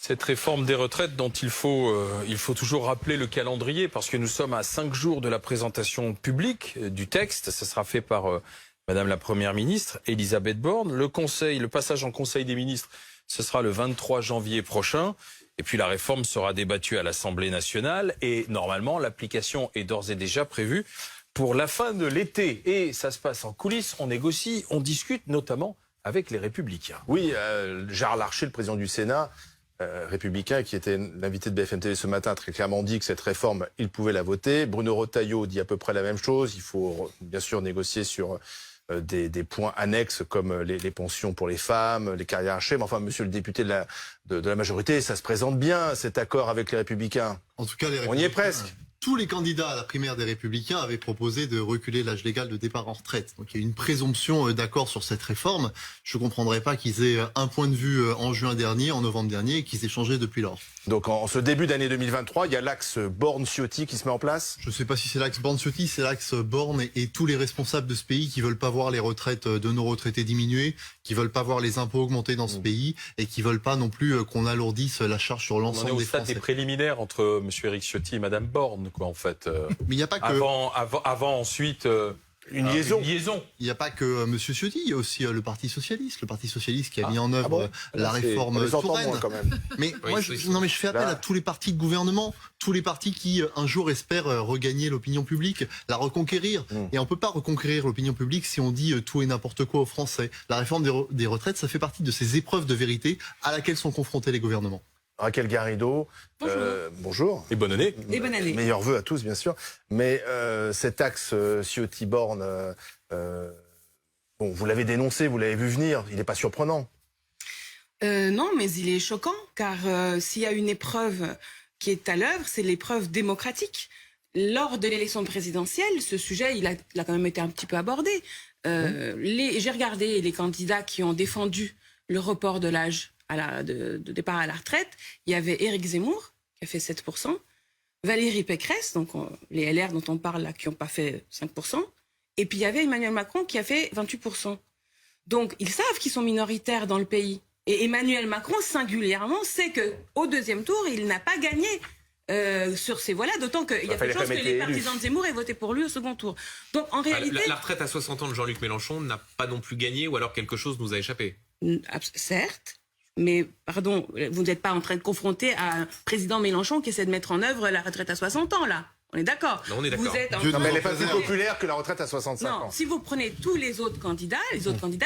Cette réforme des retraites dont il faut toujours rappeler le calendrier parce que nous sommes à 5 jours de la présentation publique du texte. Ça sera fait par Madame la Première ministre, Elisabeth Borne. Le passage en Conseil des ministres, ce sera le 23 janvier prochain. Et puis la réforme sera débattue à l'Assemblée nationale et normalement l'application est d'ores et déjà prévue pour la fin de l'été. Et ça se passe en coulisses, on négocie, on discute notamment avec les Républicains. Oui, Gérard Larcher, le président du Sénat, républicain, qui était l'invité de BFM TV ce matin, a très clairement dit que cette réforme, il pouvait la voter. Bruno Retailleau dit à peu près la même chose. Il faut bien sûr négocier sur des points annexes comme les pensions pour les femmes, les carrières hachées. Mais enfin, monsieur le député de la majorité, ça se présente bien, cet accord avec les Républicains. En tout cas, on y est presque. Tous les candidats à la primaire des Républicains avaient proposé de reculer l'âge légal de départ en retraite. Donc il y a une présomption d'accord sur cette réforme. Je ne comprendrais pas qu'ils aient un point de vue en juin dernier, en novembre dernier, et qu'ils aient changé depuis lors. Donc en ce début d'année 2023, il y a l'axe Borne-Ciotti qui se met en place. Je ne sais pas si c'est l'axe Borne-Ciotti, c'est l'axe Borne et tous les responsables de ce pays qui veulent pas voir les retraites de nos retraités diminuer, qui veulent pas voir les impôts augmenter dans ce pays et qui veulent pas non plus qu'on alourdisse la charge sur l'ensemble des Français. On est au stade des préliminaires entre M. Éric Ciotti et Mme Borne, quoi, en fait. Mais il n'y a pas que... Avant ensuite... Une liaison. Il n'y a pas que M. Ciotti, il y a aussi le Parti Socialiste. Le Parti Socialiste qui a mis en œuvre la réforme Touraine. Quand même. Mais moi, je fais appel à tous les partis de gouvernement, tous les partis qui un jour espèrent regagner l'opinion publique, la reconquérir. Et on peut pas reconquérir l'opinion publique si on dit tout et n'importe quoi aux Français. La réforme des retraites, ça fait partie de ces épreuves de vérité à laquelle sont confrontés les gouvernements. Raquel Garrido, bonjour. Et bonne année. Et bonne année. Meilleurs vœux à tous, bien sûr. Mais cet axe Ciotti-Borne, bon, vous l'avez dénoncé, vous l'avez vu venir, il n'est pas surprenant. Non, mais il est choquant, car s'il y a une épreuve qui est à l'œuvre, c'est l'épreuve démocratique. Lors de l'élection présidentielle, ce sujet, il a quand même été un petit peu abordé. J'ai regardé les candidats qui ont défendu le report de l'âge de départ à la retraite. Il y avait Éric Zemmour, qui a fait 7%, Valérie Pécresse, donc les LR dont on parle là, qui n'ont pas fait 5%, et puis il y avait Emmanuel Macron qui a fait 28%. Donc ils savent qu'ils sont minoritaires dans le pays. Et Emmanuel Macron, singulièrement, sait qu'au deuxième tour, il n'a pas gagné sur ces voies-là, d'autant qu'il y a des chances que les partisans de Zemmour aient voté pour lui au second tour. Donc en réalité... La retraite à 60 ans de Jean-Luc Mélenchon n'a pas non plus gagné, ou alors quelque chose nous a échappé. Certes. Mais, pardon, vous n'êtes pas en train de confronter à un président Mélenchon qui essaie de mettre en œuvre la retraite à 60 ans, là. On est d'accord. Non, on est d'accord. Non, mais elle n'est pas plus populaire que la retraite à 65 ans. Non, si vous prenez tous les autres candidats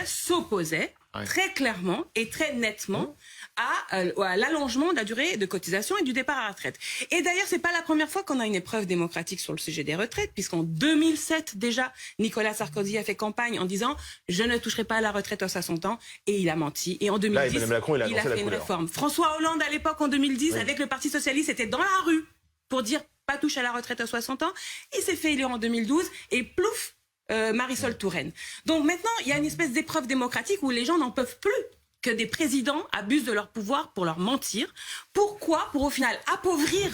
s'opposaient très clairement et très nettement à l'allongement de la durée de cotisation et du départ à la retraite. Et d'ailleurs, c'est pas la première fois qu'on a une épreuve démocratique sur le sujet des retraites, puisqu'en 2007 déjà, Nicolas Sarkozy a fait campagne en disant « Je ne toucherai pas à la retraite à 60 ans », et il a menti. Et en 2010, là, Macron, il a fait une réforme. François Hollande, à l'époque, en 2010, avec le Parti Socialiste, était dans la rue pour dire « Pas touche à la retraite à 60 ans ». Il s'est fait élire en 2012, et plouf, Marisol Touraine. Donc maintenant, il y a une espèce d'épreuve démocratique où les gens n'en peuvent plus que des présidents abusent de leur pouvoir pour leur mentir. Pourquoi? Pour au final appauvrir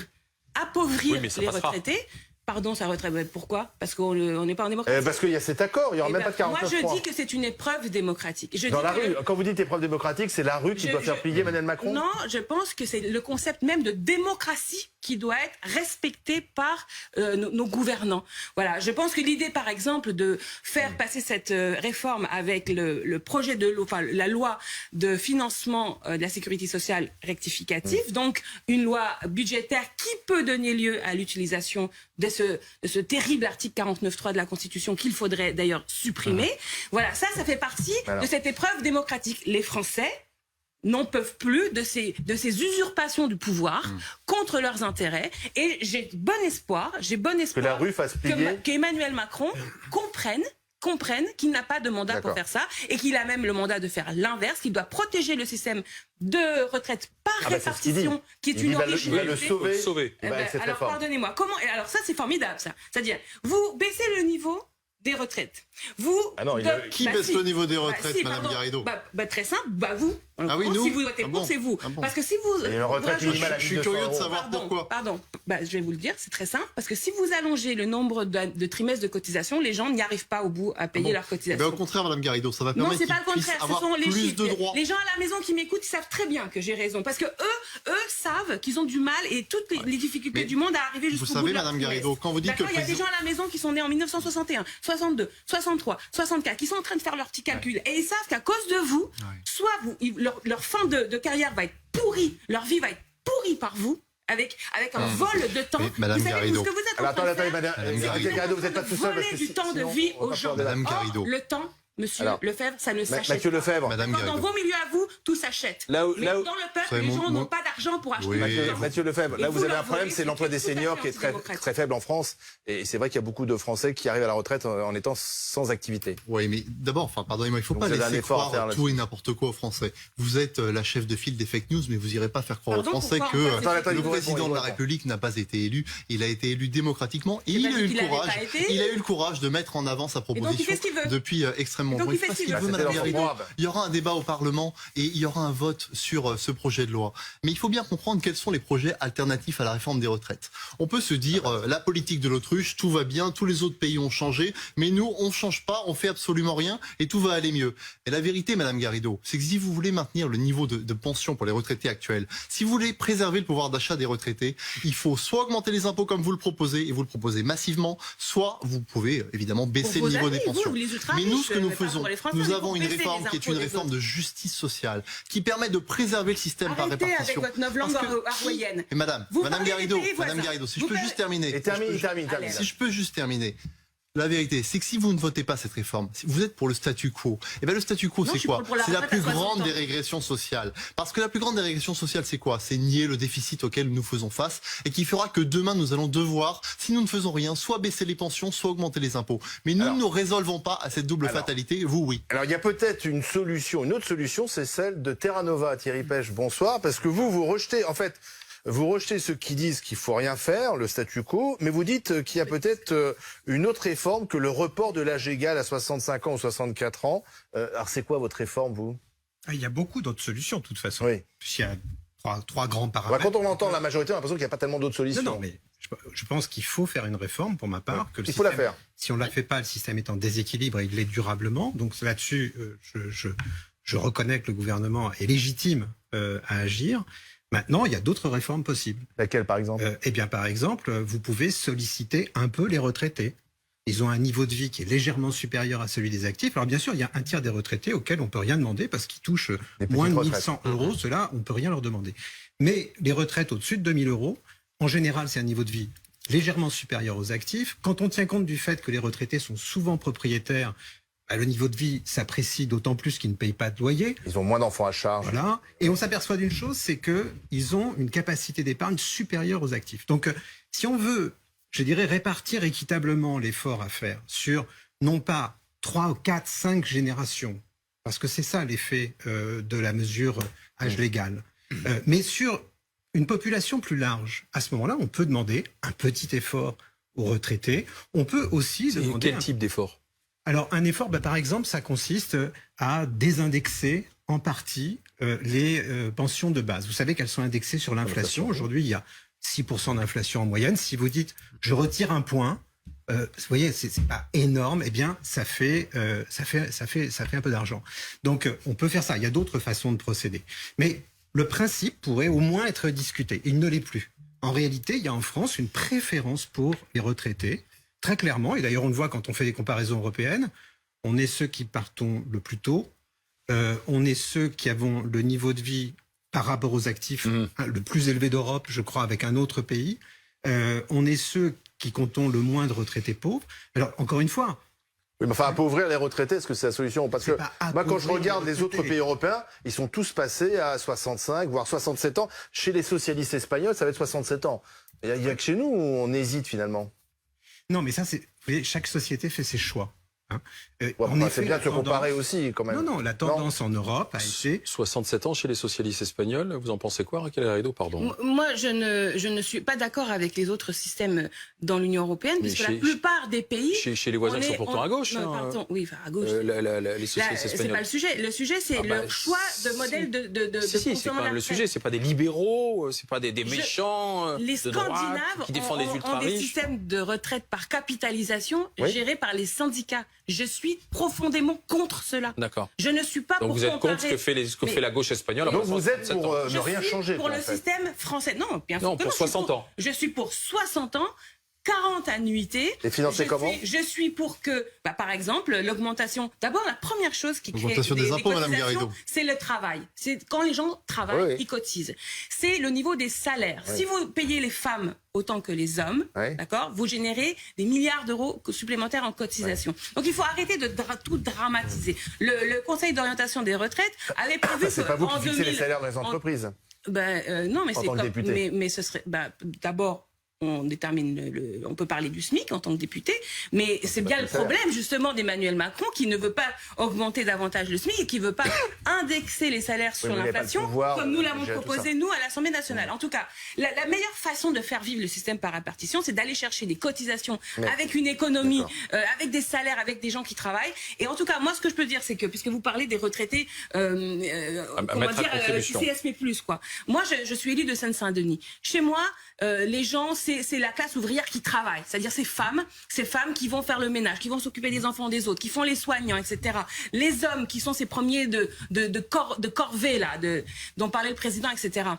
les retraités. Pardon, sa retraite. Pourquoi? Parce qu'on n'est pas en démocratie. Parce qu'il y a cet accord, il n'y aura même pas de 49.3. Moi, je dis que c'est une épreuve démocratique. Dans la rue, quand vous dites épreuve démocratique, c'est la rue qui doit faire plier Emmanuel Macron? Non, je pense que c'est le concept même de démocratie qui doit être respecté par nos gouvernants. Voilà, je pense que l'idée, par exemple, de faire passer cette réforme avec le projet de loi, enfin la loi de financement de la sécurité sociale rectificative, donc une loi budgétaire qui peut donner lieu à l'utilisation de ce terrible article 49.3 de la Constitution qu'il faudrait d'ailleurs supprimer. Voilà, ça fait partie de cette épreuve démocratique. Les Français n'en peuvent plus de ces usurpations du pouvoir contre leurs intérêts. Et j'ai bon espoir que la rue fasse plier, qu'Emmanuel Macron comprenne qu'il n'a pas de mandat pour faire ça et qu'il a même le mandat de faire l'inverse, qu'il doit protéger le système de retraite par répartition, qui est une originalité. Il va le sauver. Alors pardonnez-moi, comment? Alors ça c'est formidable ça. C'est-à-dire, vous baissez le niveau des retraites. Vous, Ah non, Qui baisse le niveau des retraites, si, Madame pardon. Garrido? Très simple, vous. Ah oui, nous. Si vous votez Ah pour, bon. c'est vous. Ah bon. Parce que si vous... Et une retraite minimale à Je suis 1200 curieux de euros. savoir pourquoi. Pardon. Je vais vous le dire, c'est très simple. Parce que si vous allongez le nombre de trimestres de cotisation, les gens n'y arrivent pas au bout à payer leurs Eh cotisations. ben, au contraire, Madame Garrido, ça va Non, permettre c'est pas le qu'ils puissent contraire. Ce avoir sont les plus chiffres. de droits. Les gens à la maison qui m'écoutent, ils savent très bien que j'ai raison. Parce que eux savent qu'ils ont du mal et toutes les difficultés Mais du monde à arriver jusqu'au bout. vous savez, de leur Madame trimestre. Garrido, quand vous dites que D'accord, il y a des gens à la maison qui sont nés en 1961, 62, 63, 64, qui sont en train de faire leurs petits calculs. Et ils savent qu'à cause de vous, soit leur fin de carrière va être pourrie, leur vie va être pourrie par vous, avec un vol de temps. Mais Madame vous savez, Garrido. ce que vous êtes Alors en train de attendez, faire, Madame Garrido, vous n'êtes pas tout seul. voler du temps de vie aux gens. Madame Or, Garrido. le temps, monsieur Alors, Lefebvre, ça ne s'achète Mathieu pas. Lefebvre. Madame Dans Garrido. vos milieux à vous, tout s'achète. Là où- Mais là où- dans le Vous peuple, savez, les gens mon- n'ont pas d'argent pour acheter Oui. du temps. Mathieu Lefebvre, Et là vous vous avez leur un problème, volez, c'est l'emploi des tout à fait seniors qui est très, antidémocratique. très faible en France. Et c'est vrai qu'il y a beaucoup de Français qui arrivent à la retraite en étant sans activité. Oui, mais d'abord, pardonnez-moi, il ne faut Donc pas vous avez un laisser effort à croire faire tout là-dessus. et n'importe quoi aux Français. Vous êtes la chef de file des fake news, mais vous n'irez pas faire croire Pardon, aux Français pourquoi que on passe Attends, le il vous président répond, de la il vous République n'a pas été élu. Il a été élu démocratiquement et J'ai il pas a dit eu le qu'il avait courage. pas été Il a eu le courage de mettre en avant sa donc, il proposition fait ce qu'il veut. depuis extrêmement Et donc, longtemps. il fait ce qu'il veut. veut, C'était Madame dans son Garrido. programme. Il y aura un débat au Parlement et il y aura un vote sur ce projet de loi. Mais il faut bien comprendre quels sont les projets alternatifs à la réforme des retraites. On peut se dire la politique de l'autruche, tout va bien, tous les autres pays ont changé, mais nous on change pas, on fait absolument rien et tout va aller mieux. Et la vérité, Madame Garrido, c'est que si vous voulez maintenir le niveau de pension pour les retraités actuels, si vous voulez préserver le pouvoir d'achat des retraités, il faut soit augmenter les impôts comme vous le proposez et vous le proposez massivement, soit vous pouvez évidemment baisser Pour le vos niveau amis, des pensions. vous, les ultra Mais nous, riches, ce que nous mais pas faisons, pour les Français, nous mais avons pour une baisser réforme les qui est impôts une des réforme autres. de justice sociale, qui permet de préserver le système par Arrêtez avec répartition. votre novlangue Parce que hawaïenne. Et Madame Vous Madame parlez Garrido, des pays Madame voisins. Garrido, si je Vous peux parlez- juste terminer. Et termine. Allez. Si je peux juste terminer. La vérité, c'est que si vous ne votez pas cette réforme, si vous êtes pour le statu quo. Et bien le statu quo, Non, c'est je suis quoi pour la C'est la retraite plus à 60 grande ans. des régressions sociales. Parce que la plus grande des régressions sociales, c'est quoi C'est nier le déficit auquel nous faisons face et qui fera que demain, nous allons devoir, si nous ne faisons rien, soit baisser les pensions, soit augmenter les impôts. Mais nous ne résolvons pas à cette double fatalité. Vous, oui. Alors il y a peut-être une solution, une autre solution, c'est celle de Terra Nova. Thierry Pêche, bonsoir, parce que vous rejetez, en fait, vous rejetez ceux qui disent qu'il faut rien faire, le statu quo, mais vous dites qu'il y a peut-être une autre réforme que le report de l'âge égal à 65 ans ou 64 ans. Alors c'est quoi votre réforme, vous? Il y a beaucoup d'autres solutions, de toute façon. Oui. Puisqu'il y a trois grands Bah, paramètres. quand on entend la majorité, on a l'impression qu'il n'y a pas tellement d'autres solutions. Non, mais je pense qu'il faut faire une réforme, pour ma part. Que le Il faut la système- faire. Si on ne la fait pas, le système est en déséquilibre et il l'est durablement. Donc là-dessus, je reconnais que le gouvernement est légitime à agir. Maintenant, il y a d'autres réformes possibles. Laquelle, par exemple? Eh bien, par exemple, vous pouvez solliciter un peu les retraités. Ils ont un niveau de vie qui est légèrement supérieur à celui des actifs. Alors bien sûr, il y a un tiers des retraités auxquels on peut rien demander parce qu'ils touchent Des moins de petites 1100 euros. Cela, on peut rien leur demander. Mais les retraites au-dessus de 2000 euros, en général, c'est un niveau de vie légèrement supérieur aux actifs. Quand on tient compte du fait que les retraités sont souvent propriétaires, le niveau de vie s'apprécie d'autant plus qu'ils ne payent pas de loyer. Ils ont moins d'enfants à charge. Voilà. Et on s'aperçoit d'une chose, c'est qu'ils ont une capacité d'épargne supérieure aux actifs. Donc, si on veut, je dirais, répartir équitablement l'effort à faire sur, non pas 3, 4, 5 générations, parce que c'est ça l'effet de la mesure âge légal, mais sur une population plus large, à ce moment-là, on peut demander un petit effort aux retraités. On peut aussi demander... Quel type d'effort? Alors, un effort, par exemple, ça consiste à désindexer en partie les pensions de base. Vous savez qu'elles sont indexées sur l'inflation. Aujourd'hui, il y a 6% d'inflation en moyenne. Si vous dites, je retire un point, vous voyez, c'est pas énorme, eh bien, ça fait un peu d'argent. Donc, on peut faire ça. Il y a d'autres façons de procéder. Mais le principe pourrait au moins être discuté. Il ne l'est plus. En réalité, il y a en France une préférence pour les retraités. Très clairement, et d'ailleurs on le voit quand on fait des comparaisons européennes, on est ceux qui partons le plus tôt, on est ceux qui avons le niveau de vie par rapport aux actifs le plus élevé d'Europe, je crois, avec un autre pays, on est ceux qui comptons le moins de retraités pauvres. Alors encore une fois... Oui, mais enfin, appauvrir les retraités, est-ce que c'est la solution? Parce que moi, quand je regarde les autres pays européens, ils sont tous passés à 65, voire 67 ans. Chez les socialistes espagnols, ça va être 67 ans. Il n'y a que chez nous où on hésite finalement. Non, mais ça, vous voyez, chaque société fait ses choix. C'est bien de se comparer aussi, quand même. Non, la tendance en Europe a été... 67 ans chez les socialistes espagnols, vous en pensez quoi, Raquel Garrido, pardon? Moi, je ne suis pas d'accord avec les autres systèmes dans l'Union européenne, puisque la plupart des pays... Chez les voisins qui sont pourtant à gauche. Non, pardon, oui, à gauche. Les socialistes espagnols. C'est pas le sujet. Le sujet, c'est le choix de modèle de c'est quand même le sujet. C'est pas des libéraux, c'est pas des méchants les de droite qui défendent les ultra-riches. ont des systèmes de retraite par capitalisation gérés par les syndicats. Je suis profondément contre cela. D'accord. Je ne suis pas donc pour vous êtes comparer... contre ce que fait la gauche espagnole. Donc vous êtes pour ne rien changer. Pour le système français. Non, bien sûr. Non, pour 60 ans. Je suis pour 60 ans. 40 annuités. Et financé comment? Je suis pour que, par exemple, l'augmentation. D'abord, la première chose qui crée l'augmentation des impôts, Madame Garrido, c'est le travail. C'est quand les gens travaillent, ils cotisent. C'est le niveau des salaires. Si vous payez les femmes autant que les hommes, d'accord, vous générez des milliards d'euros supplémentaires en cotisation. Donc il faut arrêter de tout dramatiser. Le Conseil d'orientation des retraites avait prévu c'est pas vous qui fixez les salaires dans les entreprises. Non, mais c'est comme. Mais ce serait d'abord. On détermine on peut parler du SMIC en tant que député, mais c'est bien le problème justement d'Emmanuel Macron qui ne veut pas augmenter davantage le SMIC et qui ne veut pas indexer les salaires sur l'inflation comme nous l'avons proposé nous à l'Assemblée nationale. En tout cas, la meilleure façon de faire vivre le système par répartition, c'est d'aller chercher des cotisations avec une économie, avec des salaires, avec des gens qui travaillent. Et en tout cas, moi ce que je peux dire, c'est que puisque vous parlez des retraités, CSP+, quoi. Moi, je suis élue de Seine-Saint-Denis. Chez moi, les gens, c'est la classe ouvrière qui travaille, c'est-à-dire ces femmes qui vont faire le ménage, qui vont s'occuper des enfants des autres, qui font les soignants, etc. Les hommes qui sont ces premiers de corvée là, dont parlait le président, etc.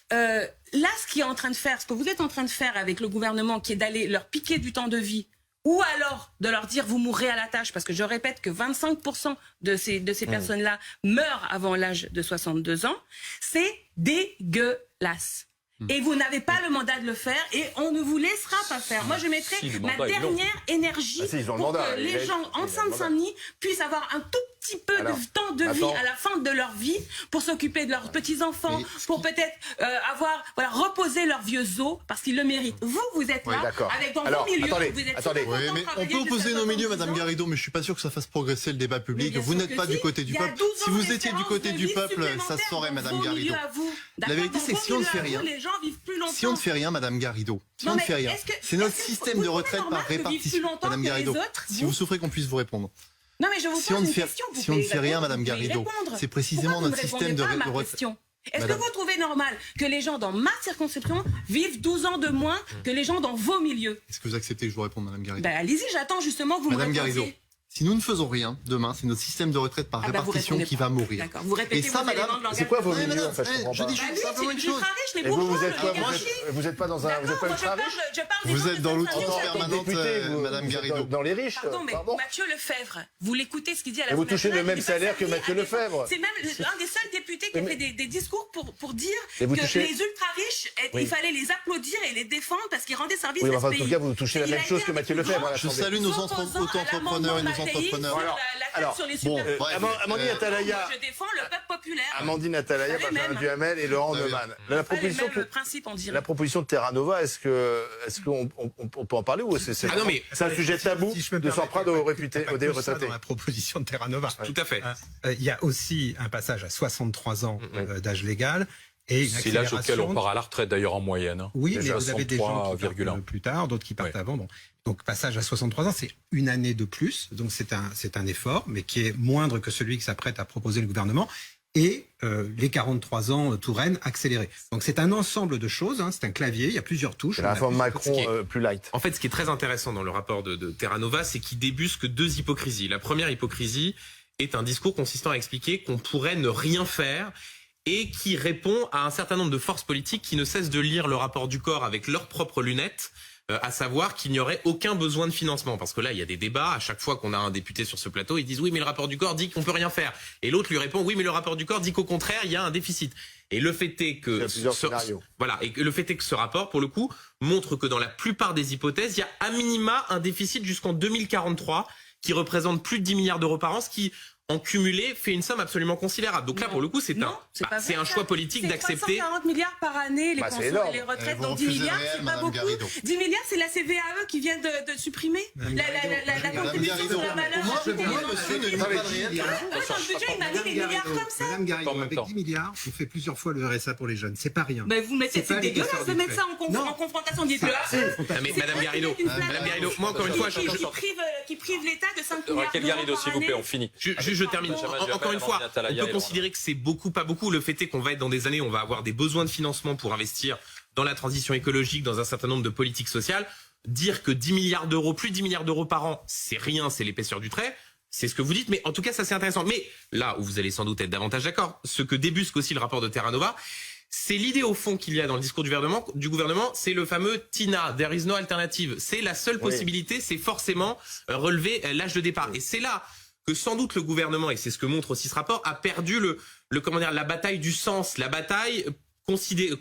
Là, ce qu'il est en train de faire, ce que vous êtes en train de faire avec le gouvernement, qui est d'aller leur piquer du temps de vie, ou alors de leur dire vous mourrez à la tâche, parce que je répète que 25% de ces personnes-là meurent avant l'âge de 62 ans, c'est dégueulasse. Et vous n'avez pas le mandat de le faire et on ne vous laissera pas faire. Moi, je mettrai ma dernière énergie pour que les gens en Seine-Saint-Denis puissent avoir un tout petit peu de temps de vie à la fin de leur vie pour s'occuper de leurs petits-enfants, pour peut-être reposer leurs vieux os parce qu'ils le méritent. Vous êtes là, avec dans vos milieux, vous êtes mais on peut opposer nos milieux, Madame Garrido, mais je suis pas sûr que ça fasse progresser le débat public. Vous n'êtes pas du côté du peuple. Si vous étiez du côté du peuple, ça se saurait, Madame Garrido. La vérité, c'est que si on ne fait rien, si on ne fait rien, Madame Garrido, si on ne fait rien, c'est notre système de retraite par répartition. Madame Garrido, si vous souffrez qu'on puisse vous répondre. Non, mais je vous pose une question. Si on ne fait rien, Madame Garrido, c'est précisément notre système de retraite. Est-ce que vous trouvez normal que les gens dans ma circonscription vivent 12 ans de moins que les gens dans vos milieux? Est-ce que vous acceptez que je vous réponde, Madame Garrido? Allez-y, j'attends justement que vous me répondiez. Madame Garrido, si nous ne faisons rien, demain, c'est notre système de retraite par répartition qui va mourir. D'accord, vous répétez vos éléments de langage. C'est quoi vos milieux, en fait, je dis simplement une chose. Et vous êtes quoi? Vous n'êtes pas dans un... Vous n'êtes pas ultra riche? Vous êtes dans l'outrance permanente, Madame Garrido. Dans les riches? Pardon, mais Mathieu Lefebvre, vous l'écoutez ce qu'il dit à la Et vous touchez le même salaire que Mathieu Lefebvre. C'est même un des seuls députés qui a fait des discours pour dire que les ultra-riches, il fallait les applaudir et les défendre parce qu'ils rendaient service à ce pays. En tout cas, vous touchez la même chose que Mathieu Lefebvre. Je salue nos auto-entrepreneurs et nos entrepreneurs. Alors, Amandine Atalaya, je défends le peuple populaire. Amandine Atalaya, Benjamin Duhamel et Laurent Neumann. La proposition de Terra Nova, est-ce qu'on peut en parler ou c'est un sujet tabou de s'en prendre aux retraités? Dans la proposition de Terra Nova. Tout à fait. Il y a aussi un passage à 63 ans d'âge légal. C'est l'âge auquel on part à la retraite d'ailleurs en moyenne. Oui, mais vous avez des gens qui partent plus tard, d'autres qui partent avant. Bon. Donc passage à 63 ans, c'est une année de plus. Donc c'est un effort, mais qui est moindre que celui que s'apprête à proposer le gouvernement. Et les 43 ans Touraine accélérés. Donc c'est un ensemble de choses, c'est un clavier, il y a plusieurs touches. C'est la réforme Macron plus light. En fait, ce qui est très intéressant dans le rapport de Terra Nova, c'est qu'il débusque deux hypocrisies. La première hypocrisie est un discours consistant à expliquer qu'on pourrait ne rien faire et qui répond à un certain nombre de forces politiques qui ne cessent de lire le rapport du corps avec leurs propres lunettes, à savoir qu'il n'y aurait aucun besoin de financement. Parce que là, il y a des débats. À chaque fois qu'on a un député sur ce plateau, ils disent oui, mais le rapport du corps dit qu'on peut rien faire. Et l'autre lui répond oui, mais le rapport du corps dit qu'au contraire, il y a un déficit. Et le fait est que le fait est que ce rapport, pour le coup, montre que dans la plupart des hypothèses, il y a à minima un déficit jusqu'en 2043 qui représente plus de 10 milliards d'euros par an, ce qui en cumulé, fait une somme absolument considérable. Donc là, pour le coup, c'est un choix politique d'accepter. 340 milliards par année, les Bah, c'est pensions énorme. et les retraites, Vous donc 10 refusez milliards, le réel, c'est pas Madame beaucoup. Garrido. 10 milliards, c'est la CVAE qui vient de supprimer la contribution sur la valeur ajoutée des entreprises. Dans le budget, il m'a mis des milliards comme ça. Madame Garrido, En même avec temps. 10 milliards, on fait plusieurs fois le RSA pour les jeunes. C'est pas rien. Mais vous mettez, C'est pas c'est les dégueulasse casseurs de du mettre trait. ça Non. en confrontation. Dites-le. Mais Madame Garrido, moi encore une fois, Qui prive l'État de 5 milliards Raquel d'euros Garrido, par s'il vous plaît, année. on finit. je termine. Encore une fois, on peut considérer que c'est beaucoup, pas beaucoup. Le fait est qu'on va être dans des années où on va avoir des besoins de financement pour investir dans la transition écologique, dans un certain nombre de politiques sociales. Dire que 10 milliards d'euros, plus de 10 milliards d'euros par an, c'est rien, c'est l'épaisseur du trait. C'est ce que vous dites, mais en tout cas, ça c'est intéressant. Mais là où vous allez sans doute être davantage d'accord, ce que débusque aussi le rapport de Terra Nova, c'est l'idée au fond qu'il y a dans le discours du gouvernement, c'est le fameux TINA, there is no alternative. C'est la seule possibilité, c'est forcément relever l'âge de départ. Et c'est là que sans doute le gouvernement, et c'est ce que montre aussi ce rapport, a perdu la bataille du sens, la bataille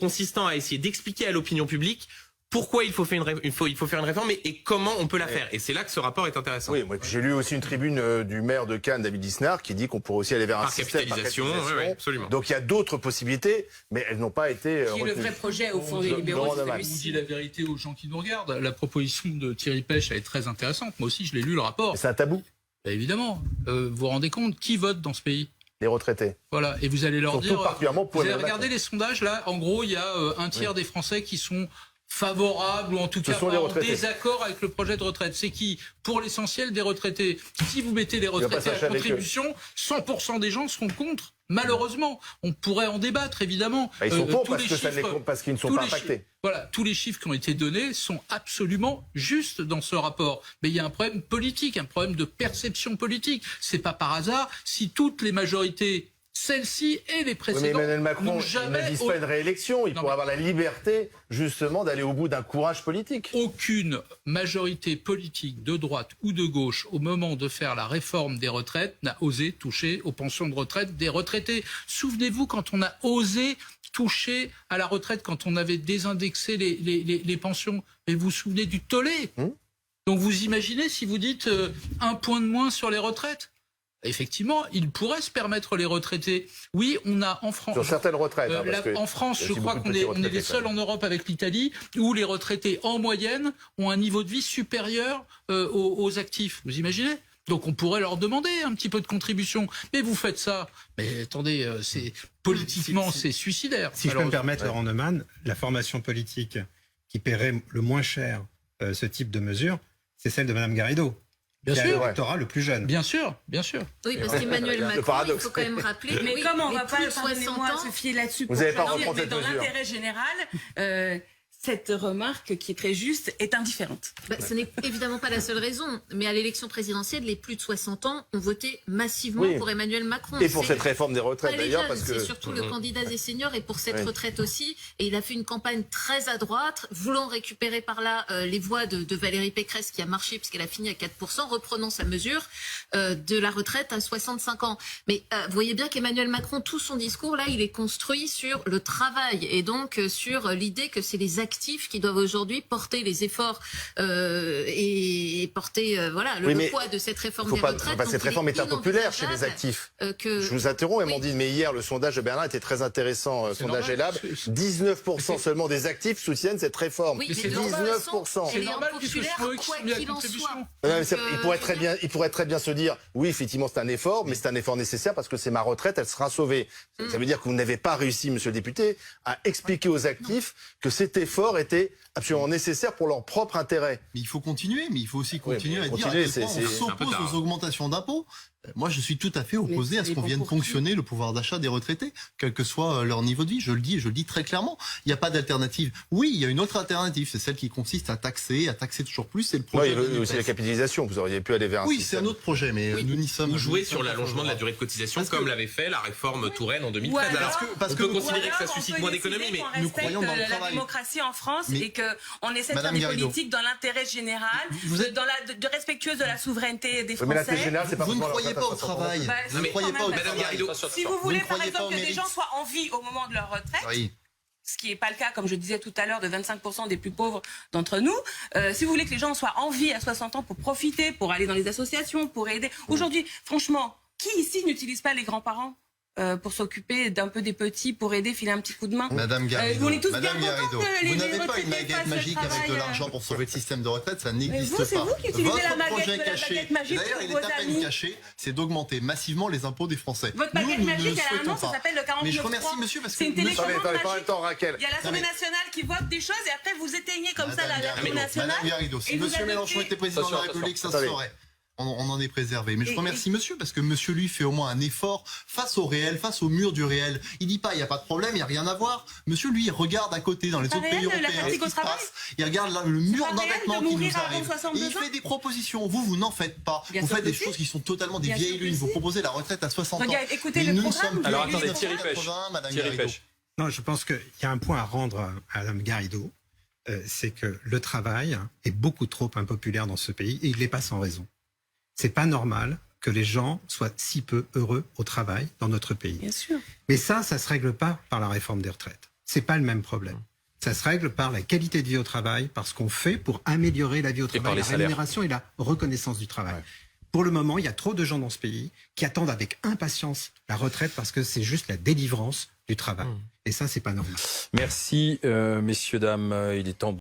consistant à essayer d'expliquer à l'opinion publique pourquoi il faut faire une réforme et comment on peut la faire. Et c'est là que ce rapport est intéressant. Oui, moi j'ai lu aussi une tribune du maire de Cannes, David Lisnard, qui dit qu'on pourrait aussi aller vers un système par capitalisation. Oui, absolument. Donc il y a d'autres possibilités, mais elles n'ont pas été Qui est le retenues. vrai projet au fond des libéraux, Laurent c'est Damas. On celui-ci. dit la vérité aux gens qui nous regardent. La proposition de Thierry Pêche, elle est très intéressante. Moi aussi, je l'ai lu, le rapport. Mais c'est un tabou, Bah, évidemment, vous vous rendez compte, qui vote dans ce pays? les retraités. Voilà, et vous allez leur Surtout dire... particulièrement pour Vous allez Emmanuel regarder Macron. les sondages, là, en gros, il y a un tiers des Français qui sont favorables ou en tout cas sont les pas en retraités. désaccord avec le projet de retraite. C'est qui? Pour l'essentiel, des retraités. Si vous mettez les pas retraités à s'acheter avec contribution, 100% des gens seront contre. Malheureusement, on pourrait en débattre évidemment. Bah, ils sont pour Tous parce les que ça ne les chiffres- parce qu'ils ne sont tous pas les chi- impactés. Voilà, tous les chiffres qui ont été donnés sont absolument justes dans ce rapport. Mais il y a un problème politique, un problème de perception politique. C'est pas par hasard si toutes les majorités, celles-ci et les Oui, mais précédentes, Emmanuel Macron n'ont ne jamais vise pas une réélection. Il Non, pourrait mais- avoir la liberté, justement, d'aller au bout d'un courage politique. aucune majorité politique de droite ou de gauche au moment de faire la réforme des retraites n'a osé toucher aux pensions de retraite des retraités. Souvenez-vous quand on a osé toucher à la retraite, quand on avait désindexé les pensions. Et vous vous souvenez du tollé. Donc vous imaginez si vous dites un point de moins sur les retraites. Effectivement, il pourrait se permettre les retraités. Oui, on a en France... Sur certaines retraites. hein, parce que en France, il y a je aussi crois beaucoup qu'on de est, petits on est les retraités, seuls quand en Europe avec l'Italie où les retraités, en moyenne, ont un niveau de vie supérieur aux actifs. Vous imaginez ? Donc on pourrait leur demander un petit peu de contribution. Mais vous faites ça. Mais attendez, c'est politiquement, c'est suicidaire. Si je peux me permettre, Laurent Neumann, la formation politique qui paierait le moins cher ce type de mesure, c'est celle de Madame Garrido. Bien qui a sûr. le rectorat le plus jeune. Bien sûr, bien sûr. Oui, parce qu'Emmanuel Le Macron, il paradoxe. faut quand même rappeler. Mais oui, comme on les va pas, plus de 60 pardonnez-moi, ans, se fier là-dessus Vous pour n'allez pas choisir, reprendre mais cette dans mesure. l'intérêt général, cette remarque qui est très juste est indifférente. bah, ce n'est évidemment pas la seule raison. Mais à l'élection présidentielle, les plus de 60 ans ont voté massivement Oui. pour Emmanuel Macron. Et pour C'est- cette réforme des retraites, Pas les d'ailleurs, jeunes, parce que... c'est surtout le candidat des seniors et pour cette Oui. retraite aussi. Et il a fait une campagne très à droite, voulant récupérer par là les voix de Valérie Pécresse qui a marché puisqu'elle a fini à 4%, reprenant sa mesure de la retraite à 65 ans. Mais vous voyez bien qu'Emmanuel Macron, tout son discours là, il est construit sur le travail et donc sur l'idée que c'est les actifs qui doivent aujourd'hui porter les efforts et porter voilà Oui, le mais poids de cette réforme Faut des pas, retraites. enfin, Donc, cette il réforme est impopulaire chez les inenvisageable, actifs. que... Je vous interromps, Oui. Amandine, mais hier, le sondage de Bernard était très intéressant, sondage normal. Elab. 19% seulement des actifs soutiennent cette réforme. Oui, Mais mais c'est de normal. toute façon, 19%. C'est elle est normal puisque impopulaire, c'est eux qui quoi sont mis à qu'il en contribution. soit. Ouais, mais Donc, il pourrait très bien se dire, oui, effectivement, c'est un effort, mais c'est un effort nécessaire parce que c'est ma retraite, elle sera sauvée. Ça veut dire que vous n'avez pas réussi, monsieur le député, à expliquer aux actifs que cet effort était absolument nécessaire pour leur propre intérêt. Mais il faut continuer, mais il faut aussi continuer mais à dire à continuer, quel point c'est- on c'est un peu s'oppose tard. aux augmentations d'impôts. Moi, je suis tout à fait opposé à ce Mais qu'on vienne pour qui ? ponctionner le pouvoir d'achat des retraités, quel que soit leur niveau de vie. Je le dis très clairement. Il n'y a pas d'alternative. Oui, il y a une autre alternative, c'est celle qui consiste à taxer toujours plus. C'est le Ouais, projet. il y de avait aussi la NUPES. capitalisation. Vous auriez pu aller vers un Oui, c'est système. un autre projet, mais Oui. nous n'y sommes. Ou jouer nous sur sommes pas l'allongement de la favorables. durée de cotisation, Parce que- comme l'avait fait la réforme Touraine en 2013. Ou alors- Alors, parce on que- peut ou considérer que ça Alors, on suscite peut moins décider d'économies, mais qu'on nous respecte croyons dans le la travail. démocratie en France Mais- et qu'on essaie de Madame faire des Garrido. politiques dans l'intérêt général, de respectueuse de la souveraineté des Oui, mais la Français. générale, c'est pas Vous ne forcément croyez la pas au retraite à 60 ans. travail. Bah, Vous ne si, croyez quand pas au même, Madame travail. Garrido, Si vous Vous voulez, ne par croyez pas exemple, au que des gens mérite. soient en vie au moment de leur retraite, Oui. ce qui n'est pas le cas, comme je disais tout à l'heure, de 25% des plus pauvres d'entre nous. Si vous voulez que les gens soient en vie à 60 ans pour profiter, pour aller dans les associations, pour aider. Aujourd'hui, franchement, Qui ici n'utilise pas les grands-parents pour s'occuper d'un peu des petits, pour aider, filer un petit coup de main? Madame Garrido, on est tous Madame bien Garrido, contents que vous les n'avez pas retraités une baguette fassent le magique avec de travail, l'argent pour sauver le système de retraite, ça Mais n'existe vous, c'est pas. vous qui utilisez Votre la projet baguette caché, magique d'ailleurs pour il est vos à peine amis. caché, c'est d'augmenter massivement les impôts des Français. Votre Nous, baguette nous ne magique, le elle a un souhaitons nom, ça pas. s'appelle le 49.3. Mais je remercie monsieur parce que C'est une monsieur- télécommande Attendez, pas en même magique. temps, Raquel. Il y a l'Assemblée Non, mais- nationale qui vote des choses et après vous éteignez comme ça Madame l'Assemblée Garrido, nationale. Madame Garrido, si et vous monsieur adoptez- Mélenchon était président de la Attention, République, ça se attendez. saurait. On en est préservé. Mais je Et- remercie monsieur parce que monsieur lui fait au moins un effort face au réel, face au mur du réel. Il dit pas il n'y a pas de problème, il n'y a rien à voir. Monsieur lui il regarde à côté dans les pas autres réel, pays la européens ce fatigue qui au se travail. passe. Il regarde là, le mur pas réel d'endettement de qui mourir nous avant arrive. 62 Et il ans. fait des propositions. Vous n'en faites pas. Bien Vous sûr faites que des si. choses qui sont totalement des Bien vieilles sûr que lunes. Vous si. proposez la retraite à 60 ans. Regarde, écoutez Mais le nous ne programme. sommes plus Alors, en attendez, Thierry 1980, Madame Thierry Garrido. Pêche. Non, je pense qu'il y a un point à rendre à Mme Garrido, c'est que le travail est beaucoup trop impopulaire dans ce pays et il n'est pas sans raison. C'est pas normal que les gens soient si peu heureux au travail dans notre pays. Bien sûr. Mais ça se règle pas par la réforme des retraites. C'est pas le même problème. Ça se règle par la qualité de vie au travail, par ce qu'on fait pour améliorer la vie au par travail, les la salaires. rémunération et la reconnaissance du travail. Pour le moment, il y a trop de gens dans ce pays qui attendent avec impatience la retraite parce que c'est juste la délivrance du travail. Et ça, c'est pas normal. Merci, messieurs, dames. Il est temps